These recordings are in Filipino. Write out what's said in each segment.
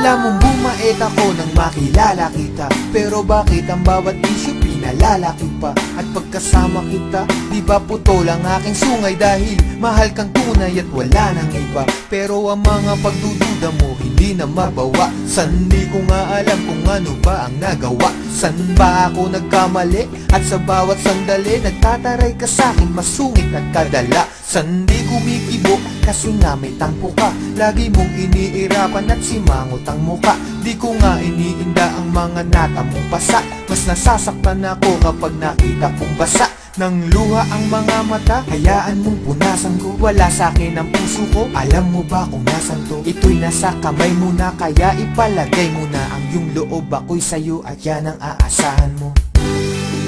Akala mong bumait ako nang makilala kita, pero bakit ang bawat issue pinalalaki pa? At pagkasama kita, di ba putol ang aking sungay? Dahil mahal kang tunay at wala nang iba. Pero ang mga pagdududa mo hindi na mabawa. San di ko nga alam kung ano ba ang nagawa. San ba ako nagkamali? At sa bawat sandali nagtataray ka sa'kin, masungit at kadala. San di kumikibo kasi nga may tampo ka. Lagi mong iniirapan at simangot ang muka. Di ko nga iniinda ang mga natamong pasa. Mas nasasaktan ako kapag nakita kong basa ng luha ang mga mata. Hayaan mong punasan ko, wala sa'kin ang puso ko. Alam mo ba kung nasan to? Ito'y nasa kamay mo na, kaya ipalagay mo na ang iyong loob. Ako'y sa'yo at yan ang aasahan mo.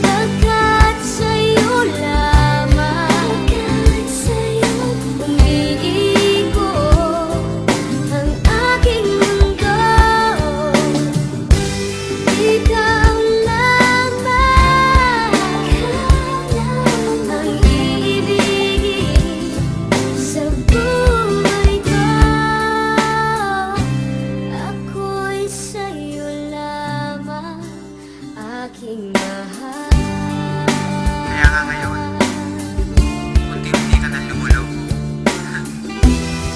Pagkat sa'yo lamang, pagkat sa'yo umiikot ang aking mundo. Ikaw lamang ang iibigin sa buhay ko. Ako'y sa'yo lamang, aking mahal. Kaya nga ngayon, unti-unti ka nang lumulog,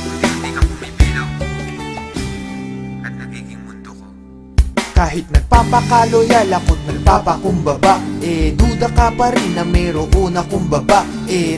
unti-unti kang bumibilog, at nagiging mundo ko. Kahit nagpapakaloyal ako't nagpapakumbaba, duda ka pa rin na mayroon akong baba.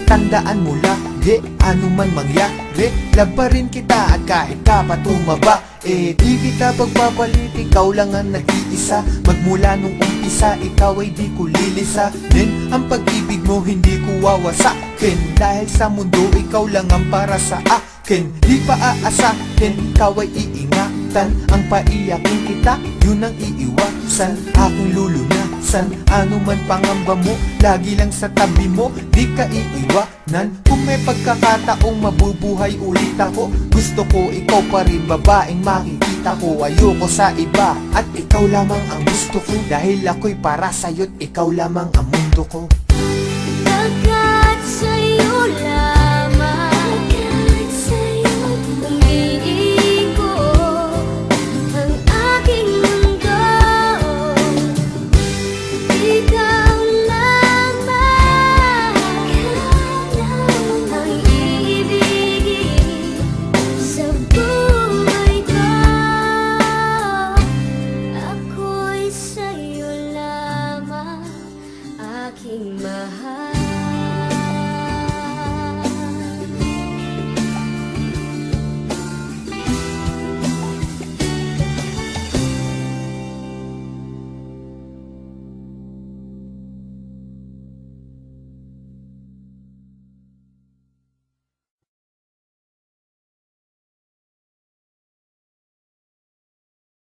Tandaan mo lagi, ano man mangyari, love pa rin kita at kahit ka pa tumaba. Di kita pagpapalit, ikaw lang ang nag-iisa. Magmula nung umpisa, ikaw ay di ko lilisanin. Ang pag-ibig mo hindi ko wawasakin, dahil sa mundo ikaw lang ang para sa akin. Di pa aasahin, ikaw ay iingatan. Ang paiyakin kita, yun ang iiwasan. Aking lulunasan, ano man pangamba mo, lagi lang sa tabi mo, di ka iiwanan. Kung may pagkakataong mabubuhay ulit ako, gusto ko ikaw pa rin, babaeng makikita ko. Ayoko sa iba, at ikaw lamang ang gusto ko, dahil ako'y para sa'yo't ikaw lamang ang mundo ko.